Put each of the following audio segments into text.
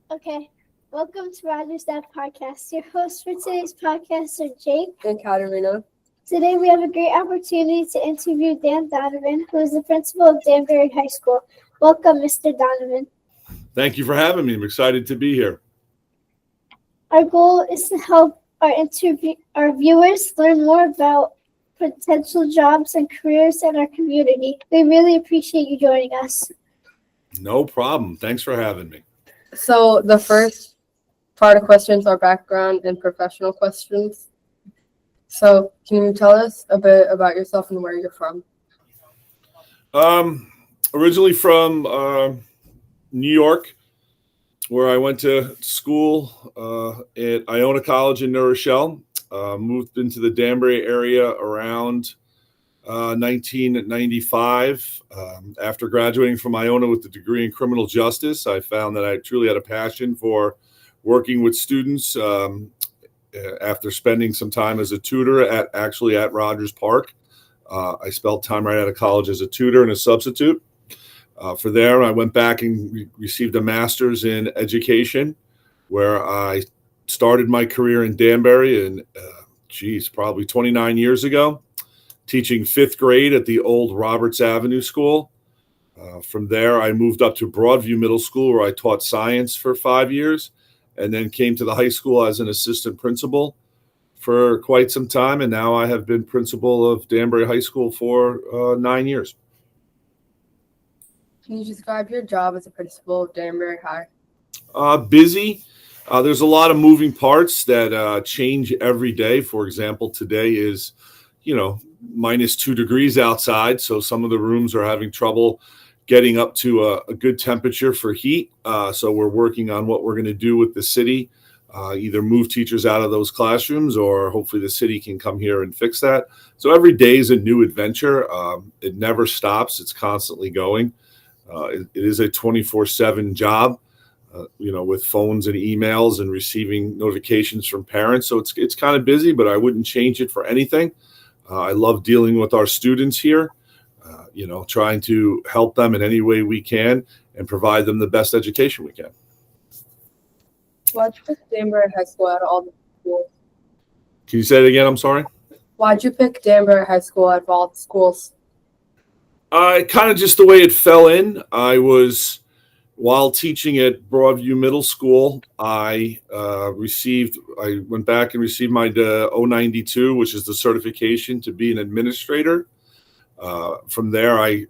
Okay, welcome to Roger's That Podcast. Your hosts for today's podcast are Jake and Katerina. Today we have a great opportunity to interview Donovan, who is the principal of Danbury High School. Welcome, Mr. Donovan. Thank you for having me. I'm excited to be here. Our goal is to help our viewers learn more about potential jobs and careers in our community. We really appreciate you joining us. No problem. Thanks for having me. So the first part of questions are background and professional questions. So can you tell us a bit about yourself and where you're from? Originally from New York, where I went to school at Iona College in New Rochelle. Moved into the Danbury area around 1995. After graduating from Iona with a degree in criminal justice, I found that I truly had a passion for working with students. After spending some time as a tutor at Rogers Park, I spent time right out of college as a tutor and a substitute. For there, I went back and received a master's in education, where I started my career in Danbury, and probably 29 years ago, teaching fifth grade at the old Roberts Avenue School. From there, I moved up to Broadview Middle School, where I taught science for 5 years, and then came to the high school as an assistant principal for quite some time. And now I have been principal of Danbury High School for 9 years. Can you describe your job as a principal of Danbury High? Busy. There's a lot of moving parts that change every day. For example, today is, minus 2 degrees outside. So some of the rooms are having trouble getting up to a good temperature for heat. So we're working on what we're going to do with the city, either move teachers out of those classrooms, or hopefully the city can come here and fix that. So every day is a new adventure. It never stops. It's constantly going. It is a 24/7 job, with phones and emails and receiving notifications from parents. So it's kind of busy, but I wouldn't change it for anything. I love dealing with our students here. Trying to help them in any way we can and provide them the best education we can. Why'd you pick Danbury High School out of all the schools? Can you say it again? I'm sorry. Why'd you pick Danbury High School out of all the schools? Kind of just the way it fell in. While teaching at Broadview Middle School, I went back and received my O92, which is the certification to be an administrator. From there, I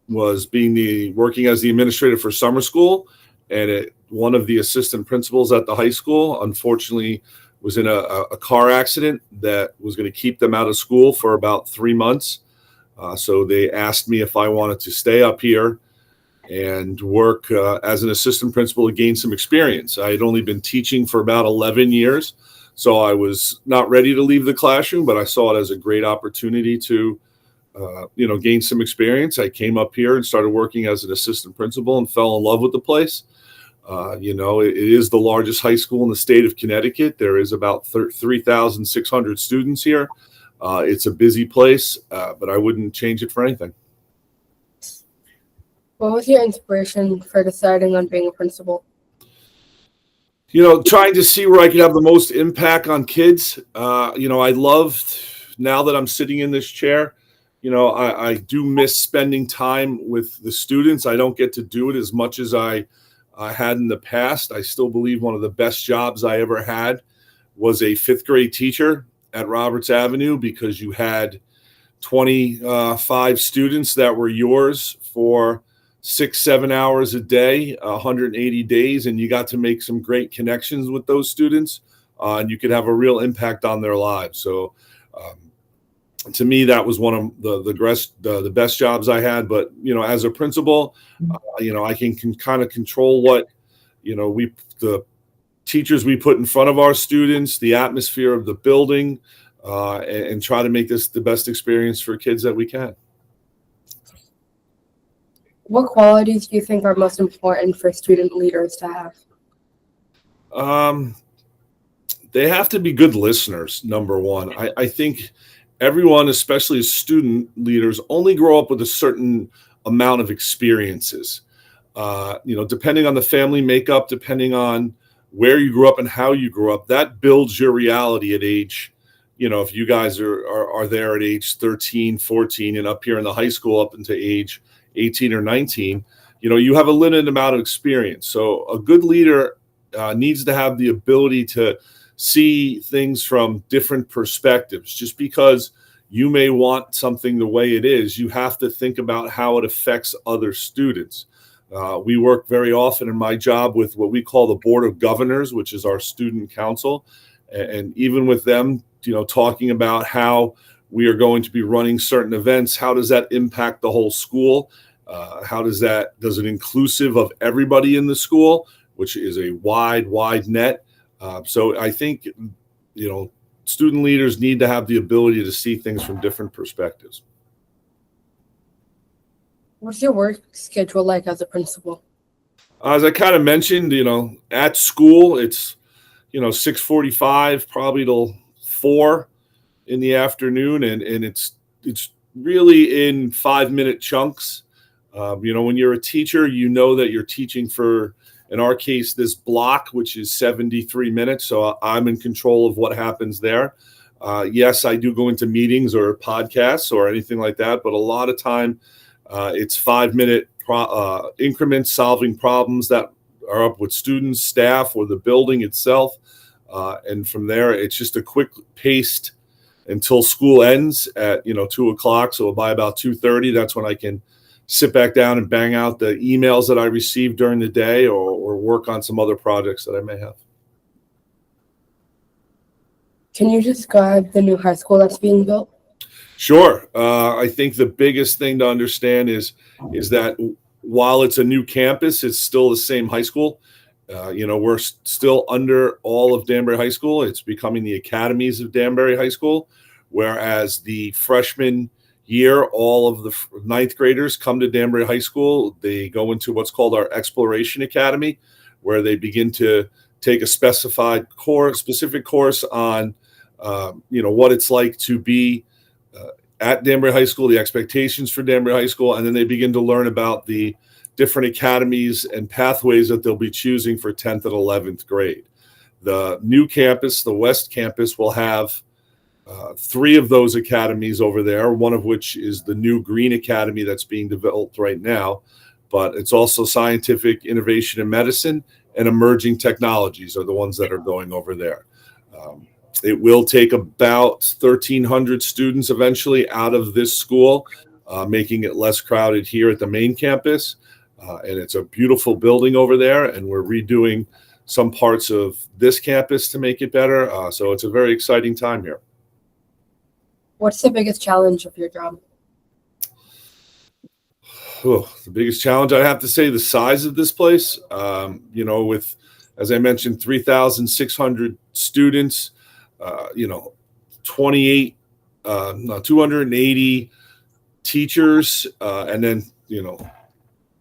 was working as the administrator for summer school, and one of the assistant principals at the high school, unfortunately, was in a car accident that was going to keep them out of school for about 3 months. So they asked me if I wanted to stay up here and work as an assistant principal to gain some experience. I had only been teaching for about 11 years, so I was not ready to leave the classroom, but I saw it as a great opportunity to gain some experience. I came up here and started working as an assistant principal and fell in love with the place. It is the largest high school in the state of Connecticut. There is about 3,600 students here. It's a busy place, but I wouldn't change it for anything. What was your inspiration for deciding on being a principal? Trying to see where I could have the most impact on kids. I loved, now that I'm sitting in this chair, I do miss spending time with the students. I don't get to do it as much as I had in the past. I still believe one of the best jobs I ever had was a fifth grade teacher at Roberts Avenue, because you had 25 students that were yours for 6-7 hours a day, 180 days, and you got to make some great connections with those students, and you could have a real impact on their lives. So to me, that was one of the best jobs I had. But as a principal, I can kind of control what the teachers we put in front of our students, the atmosphere of the building, and try to make this the best experience for kids that we can. What qualities do you think are most important for student leaders to have? They have to be good listeners, number one. I think everyone, especially as student leaders, only grow up with a certain amount of experiences. Depending on the family makeup, depending on where you grew up and how you grew up, that builds your reality at age, if you guys are there at age 13, 14, and up here in the high school up into age 18 or 19, you have a limited amount of experience. So a good leader needs to have the ability to see things from different perspectives. Just because you may want something the way it is, you have to think about how it affects other students. We work very often in my job with what we call the Board of Governors, which is our student council. And even with them, talking about how we are going to be running certain events, how does that impact the whole school? Does it inclusive of everybody in the school, which is a wide net. So I think, student leaders need to have the ability to see things from different perspectives. What's your work schedule like as a principal? As I kind of mentioned, at school, it's, 6:45 probably till 4 in the afternoon. And it's really in 5-minute chunks. When you're a teacher, that you're teaching for, in our case, this block, which is 73 minutes. So I'm in control of what happens there. Yes, I do go into meetings or podcasts or anything like that, but a lot of time it's 5-minute increments, solving problems that are up with students, staff, or the building itself. And from there, it's just a quick paced until school ends at 2:00. So by about 2:30, that's when I can sit back down and bang out the emails that I received during the day, or work on some other projects that I may have. Can you describe the new high school that's being built? Sure. I think the biggest thing to understand is that while it's a new campus, it's still the same high school. We're still under all of Danbury High School. It's becoming the academies of Danbury High School, whereas the freshman year, all of the ninth graders come to Danbury High School. They go into what's called our Exploration Academy, where they begin to take a specific course on, what it's like to be at Danbury High School, the expectations for Danbury High School, and then they begin to learn about the different academies and pathways that they'll be choosing for 10th and 11th grade. The new campus, the West Campus, will have 3 of those academies over there, one of which is the new Green Academy that's being developed right now, but it's also Scientific Innovation in Medicine and Emerging Technologies are the ones that are going over there. It will take about 1,300 students eventually out of this school, making it less crowded here at the main campus. And it's a beautiful building over there, and we're redoing some parts of this campus to make it better. So it's a very exciting time here. What's the biggest challenge of your job? The biggest challenge, I have to say, the size of this place. With, as I mentioned, 3,600 students, 280 teachers, and then,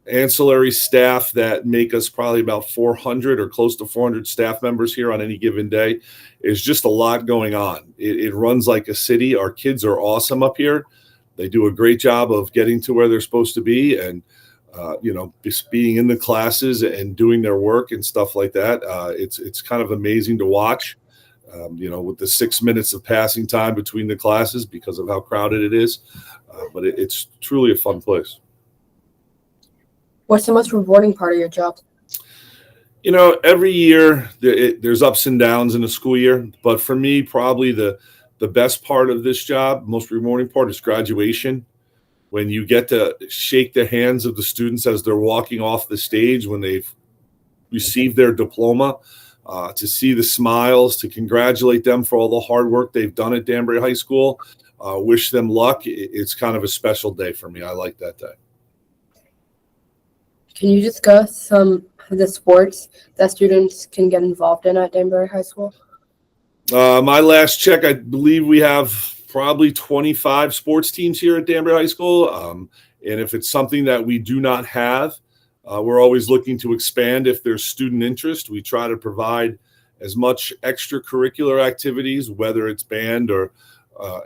ancillary staff that make us probably about 400 or close to 400 staff members here on any given day. Is just a lot going on. It runs like a city. Our kids are awesome up here. They do a great job of getting to where they're supposed to be, and just being in the classes and doing their work and stuff like that. It's kind of amazing to watch. With the 6 minutes of passing time between the classes because of how crowded it is, but it's truly a fun place. What's the most rewarding part of your job? Every year there's ups and downs in a school year, but for me, probably the best part of this job, most rewarding part, is graduation. When you get to shake the hands of the students as they're walking off the stage, when they've received their diploma, to see the smiles, to congratulate them for all the hard work they've done at Danbury High School, wish them luck. It's kind of a special day for me. I like that day. Can you discuss some of the sports that students can get involved in at Danbury High School? My last check, I believe we have probably 25 sports teams here at Danbury High School. And if it's something that we do not have, we're always looking to expand if there's student interest. We try to provide as much extracurricular activities, whether it's band or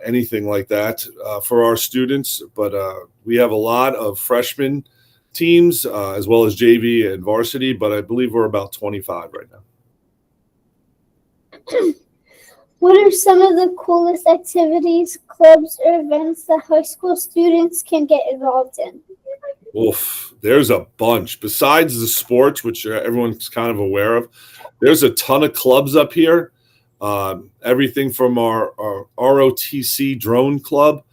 anything like that, for our students. But we have a lot of freshmen teams, as well as JV and varsity, but I believe we're about 25 right now. What are some of the coolest activities, clubs, or events that high school students can get involved in? Oof, there's a bunch. Besides the sports, which everyone's kind of aware of, there's a ton of clubs up here. Everything from our ROTC drone club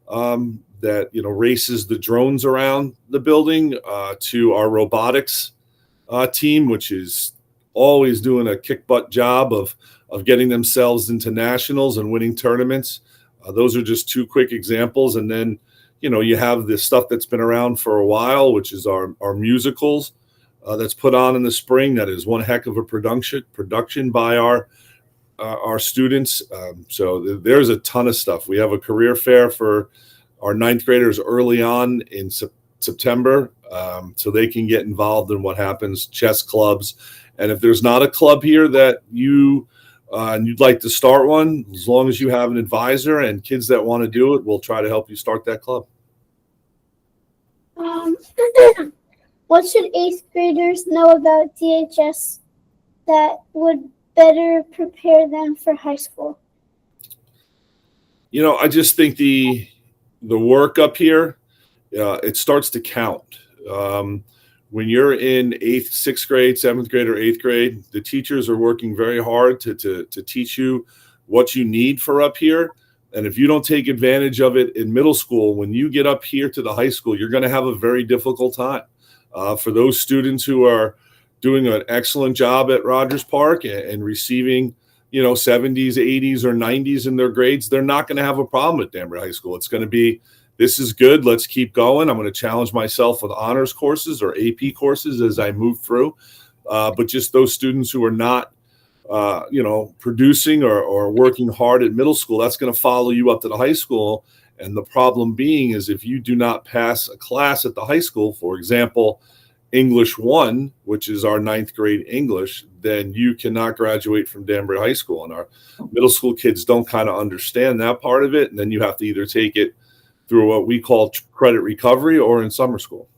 that races the drones around the building to our robotics team, which is always doing a kick butt job of getting themselves into nationals and winning tournaments. Those are just two quick examples. And then, you have the stuff that's been around for a while, which is our musicals that's put on in the spring. That is one heck of a production by our students. So there's a ton of stuff. We have a career fair for our ninth graders early on in September, so they can get involved in what happens, chess clubs. And if there's not a club here that and you'd like to start one, as long as you have an advisor and kids that want to do it, we'll try to help you start that club. What should eighth graders know about DHS that would better prepare them for high school? I just think the work up here, it starts to count. When you're in sixth grade, seventh grade, or eighth grade, the teachers are working very hard to teach you what you need for up here. And if you don't take advantage of it in middle school, when you get up here to the high school, you're going to have a very difficult time. For those students who are doing an excellent job at Rogers Park and receiving, 70s, 80s, or 90s in their grades, they're not going to have a problem at Danbury High School. It's going to be, this is good. Let's keep going. I'm going to challenge myself with honors courses or AP courses as I move through. But just those students who are not, producing or working hard at middle school, that's going to follow you up to the high school. And the problem being is if you do not pass a class at the high school, for example, English 1, which is our ninth grade English, then you cannot graduate from Danbury High School. And our middle school kids don't kind of understand that part of it. And then you have to either take it through what we call credit recovery or in summer school.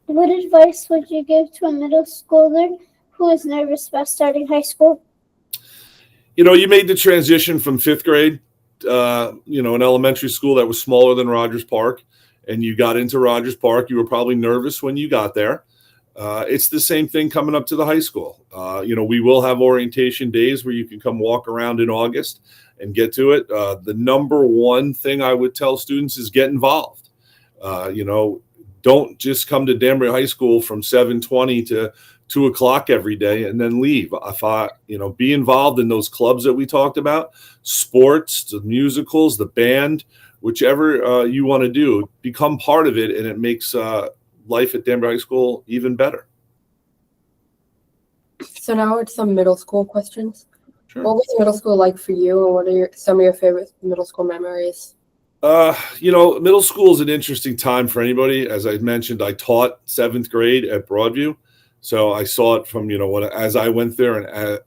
What advice would you give to a middle schooler who is nervous about starting high school? You made the transition from fifth grade, an elementary school that was smaller than Rogers Park, and you got into Rogers Park. You were probably nervous when you got there. It's the same thing coming up to the high school. We will have orientation days where you can come walk around in August and get to it. The number one thing I would tell students is get involved. Don't just come to Danbury High School from 7:20 to 2 o'clock every day and then leave. Be involved in those clubs that we talked about, sports, the musicals, the band, whichever you want to do, become part of it, and it makes life at Danbury High School even better. So now it's some middle school questions. Sure. What was middle school like for you, and what are some of your favorite middle school memories? Middle school is an interesting time for anybody. As I mentioned, I taught seventh grade at Broadview, so I saw it from as I went there, and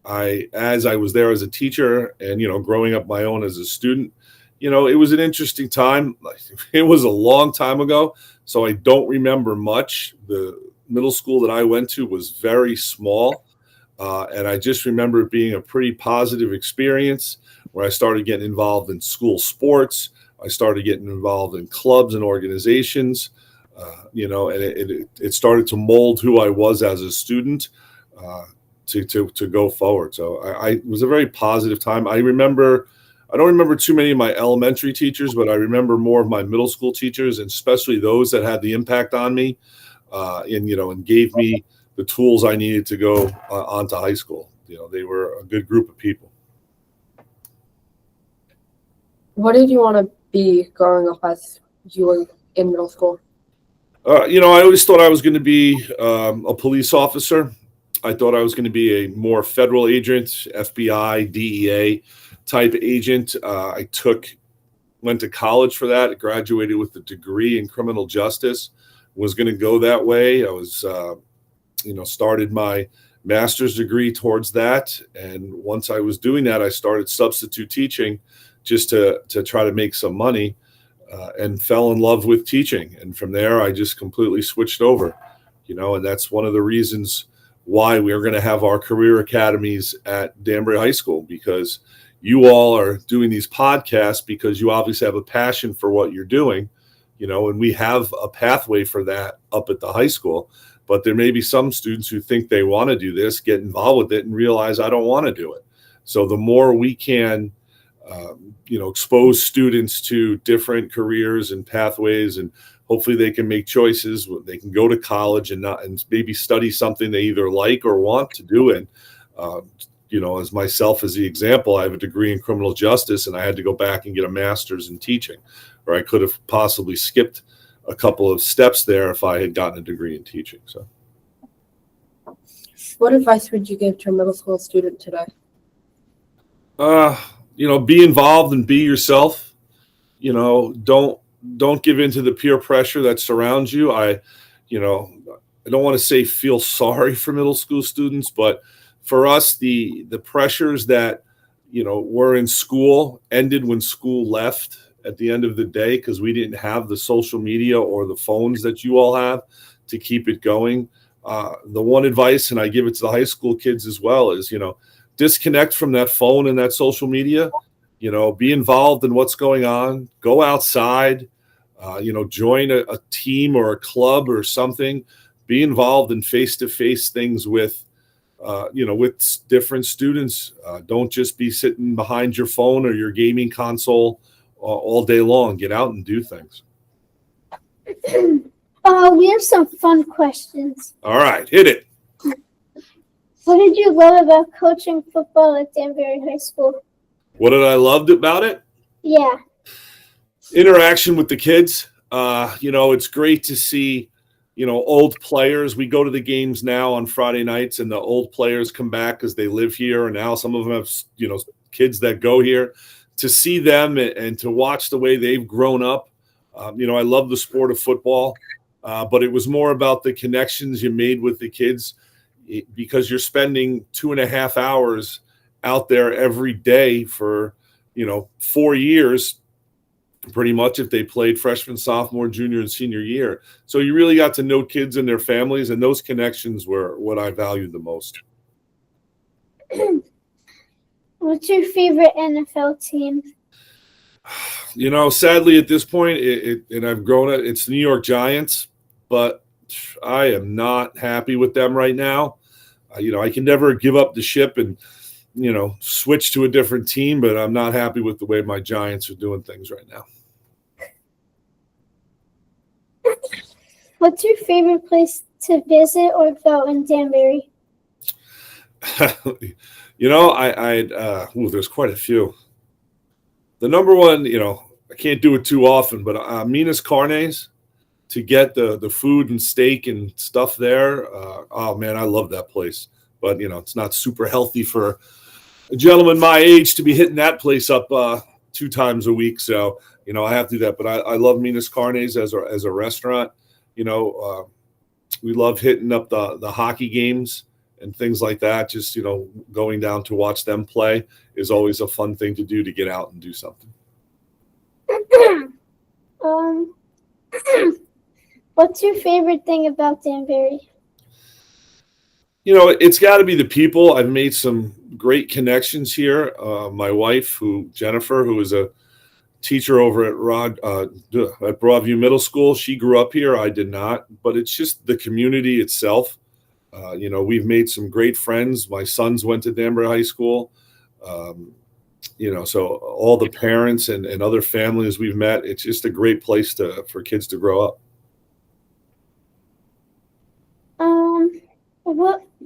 as I was there as a teacher, and growing up my own as a student. It was an interesting time. It was a long time ago, so I don't remember much. The middle school that I went to was very small, and I just remember it being a pretty positive experience where I started getting involved in school sports. I started getting involved in clubs and organizations, and it started to mold who I was as a student to go forward. So it was a very positive time. I don't remember too many of my elementary teachers, but I remember more of my middle school teachers, and especially those that had the impact on me, and gave me the tools I needed to go on to high school. They were a good group of people. What did you want to be growing up as you were in middle school? I always thought I was going to be a police officer. I thought I was going to be a more federal agent, FBI, DEA type agent. I went to college for that. I graduated with a degree in criminal justice. Was going to go that way. I was, started my master's degree towards that. And once I was doing that, I started substitute teaching just to try to make some money. and fell in love with teaching. And from there, I just completely switched over, and that's one of the reasons why we are going to have our career academies at Danbury High School, because you all are doing these podcasts because you obviously have a passion for what you're doing, and we have a pathway for that up at the high school. But there may be some students who think they want to do this, get involved with it, and realize I don't want to do it. So the more we can, expose students to different careers and pathways, and hopefully they can make choices. They can go to college and maybe study something they either like or want to do. And, as myself as the example, I have a degree in criminal justice, and I had to go back and get a master's in teaching, or I could have possibly skipped a couple of steps there if I had gotten a degree in teaching. So, What advice would you give to a middle school student today? Be involved and be yourself. Don't give in to the peer pressure that surrounds you. I don't want to say feel sorry for middle school students, but for us, the pressures that were in school ended when school left at the end of the day, because we didn't have the social media or the phones that you all have to keep it going. The one advice, and I give it to the high school kids as well, is disconnect from that phone and that social media. Be involved in what's going on. Go outside. Join a team or a club or something. Be involved in face-to-face things with different students. Don't just be sitting behind your phone or your gaming console all day long. Get out and do things. We have some fun questions. All right, hit it. What did you love about coaching football at Danbury High School? What did I loved about it? Yeah. Interaction with the kids. It's great to see, old players. We go to the games now on Friday nights, and the old players come back because they live here, and now some of them have, kids that go here. To see them and to watch the way they've grown up. I love the sport of football, but it was more about the connections you made with the kids, because you're spending 2.5 hours out there every day for, 4 years, pretty much, if they played freshman, sophomore, junior, and senior year. So you really got to know kids and their families, and those connections were what I valued the most. What's your favorite NFL team? Sadly at this point, and I've grown it, it's the New York Giants, but I am not happy with them right now. I can never give up the ship and, switch to a different team, but I'm not happy with the way my Giants are doing things right now. What's your favorite place to visit or go in Danbury? There's quite a few. The number one, I can't do it too often, but Minas Carnes, to get the food and steak and stuff there. Oh man, I love that place. But it's not super healthy for a gentleman my age to be hitting that place up 2 times a week. So I have to do that. But I love Minas Carnes as a restaurant. We love hitting up the hockey games and things like that. Just going down to watch them play is always a fun thing to do, to get out and do something. What's your favorite thing about Danbury? It's got to be the people. I've made some great connections here. My wife, Jennifer, who is a teacher over at Broadview Middle School, she grew up here. I did not, but it's just the community itself. We've made some great friends. My sons went to Danbury High School. So all the parents and other families we've met, it's just a great place for kids to grow up.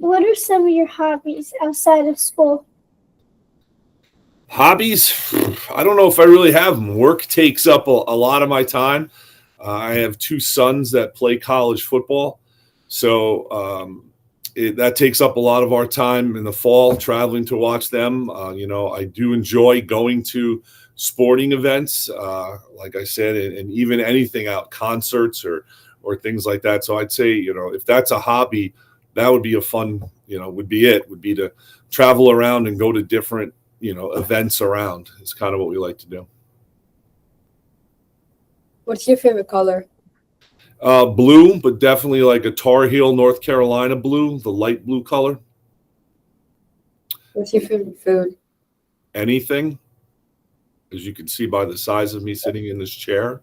What are some of your hobbies outside of school? Hobbies? I don't know if I really have them. Work takes up a lot of my time. I have 2 sons that play college football. So that takes up a lot of our time in the fall, traveling to watch them. I do enjoy going to sporting events, like I said, and even anything out, concerts or things like that. So I'd say, if that's a hobby, that would be a fun, would be to travel around and go to different, events around. It's kind of what we like to do. What's your favorite color? Blue, but definitely like a Tar Heel, North Carolina blue, the light blue color. What's your favorite food? Anything, as you can see by the size of me sitting in this chair.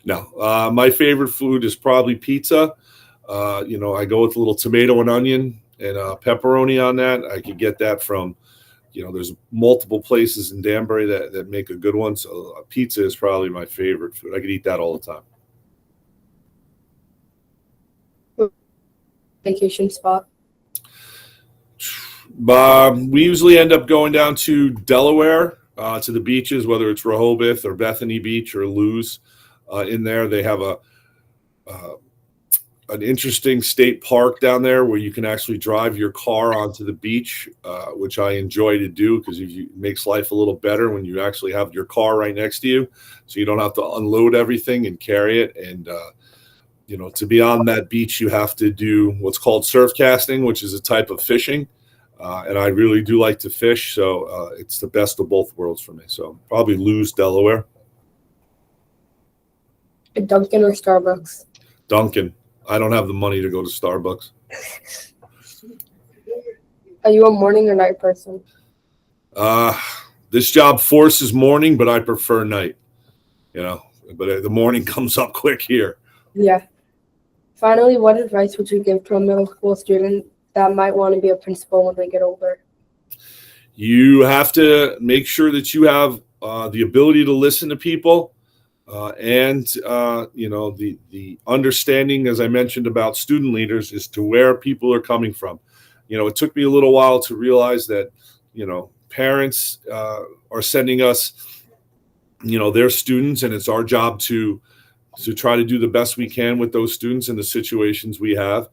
No, my favorite food is probably pizza. I go with a little tomato and onion and pepperoni on that. I could get that from, there's multiple places in Danbury that make a good one. So pizza is probably my favorite food. I could eat that all the time. Vacation spot? We usually end up going down to Delaware, to the beaches, whether it's Rehoboth or Bethany Beach or Lewes. In there, they have an interesting state park down there where you can actually drive your car onto the beach, which I enjoy to do because it makes life a little better when you actually have your car right next to you, so you don't have to unload everything and carry it. And to be on that beach, you have to do what's called surf casting, which is a type of fishing. And I really do like to fish, so it's the best of both worlds for me. So probably Lewes, Delaware. A Dunkin' or Starbucks? Dunkin'. I don't have the money to go to Starbucks. Are you a morning or night person? This job forces morning, but I prefer night. But the morning comes up quick here. Yeah. Finally, what advice would you give to a middle school student that might want to be a principal when they get older? You have to make sure that you have the ability to listen to people, and the understanding, as I mentioned about student leaders, is to where people are coming from. It took me a little while to realize that parents are sending us their students, and it's our job to try to do the best we can with those students in the situations we have.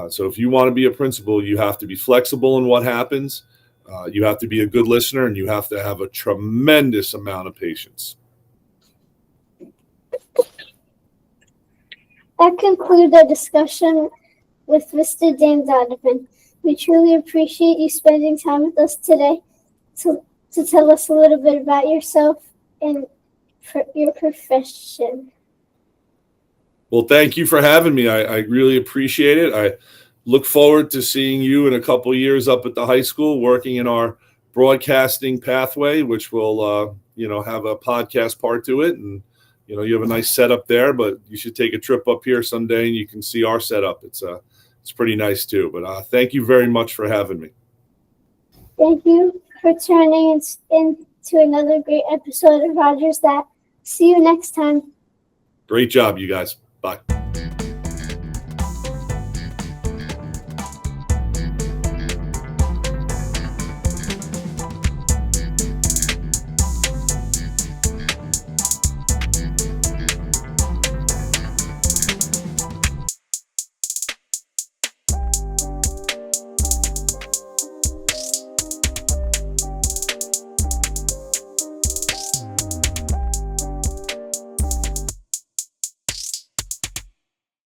So if you want to be a principal, you have to be flexible in what happens. You have to be a good listener, and you have to have a tremendous amount of patience. That concludes our discussion with Mr. Dan Donovan. We truly appreciate you spending time with us today to tell us a little bit about yourself and your profession. Well, thank you for having me. I really appreciate it. I look forward to seeing you in a couple of years up at the high school working in our broadcasting pathway, which will, have a podcast part to it. And, you have a nice setup there, but you should take a trip up here someday and you can see our setup. It's pretty nice too. But thank you very much for having me. Thank you for tuning into another great episode of Rogers That. See you next time. Great job, you guys. Bye.